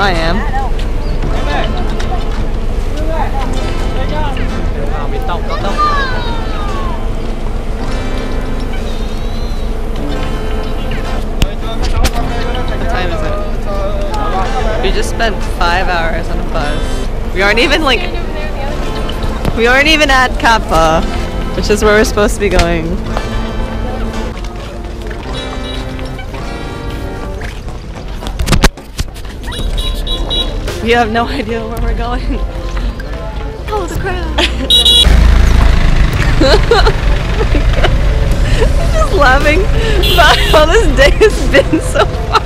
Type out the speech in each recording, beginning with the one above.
I am. What time is it? We just spent 5 hours on a bus. We aren't even like... We aren't even at Kappa, which is where we're supposed to be going. We have no idea where we're going. Oh, the crowd! I'm just laughing about how this day has been so far.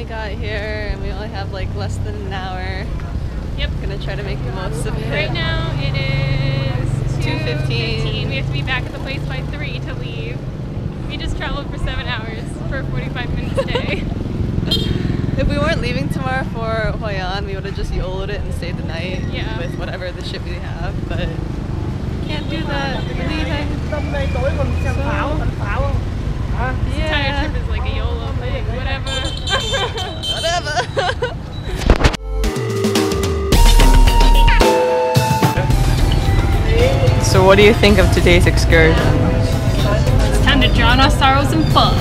Got here and we only have like less than an hour. Yep. Gonna try to make the most of it. Right now it is 2:15. We have to be back at the place by 3 to leave. We just traveled for 7 hours for a 45-minute stay. If we weren't leaving tomorrow for Hoi An, we would have just YOLO'd it and stayed the night with whatever the ship we have, but can't do that. We're leaving. This entire trip is like a YOLO thing. Whatever. Whatever. So what do you think of today's excursion? It's time to drown our sorrows in fun.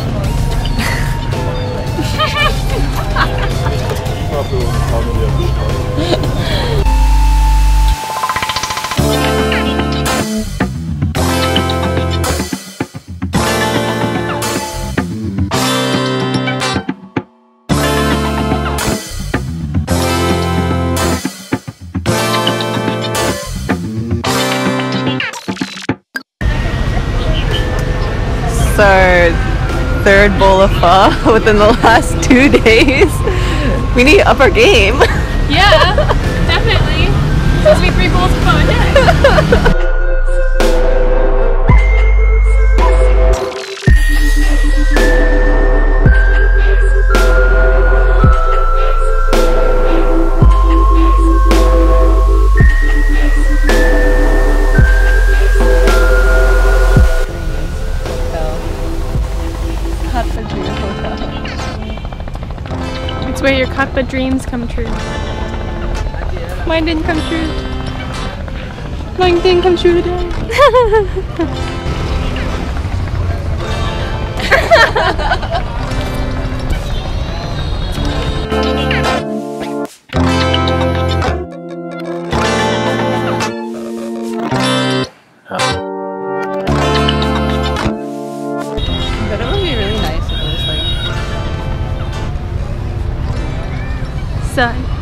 Our third bowl of pho within the last 2 days. We need to up our game. Yeah, definitely. Supposed to be 3 bowls of pho a day. It's where your Kakpa dreams come true. Mine didn't come true. Mine didn't come true today. But it would be really nice if it was like Sun.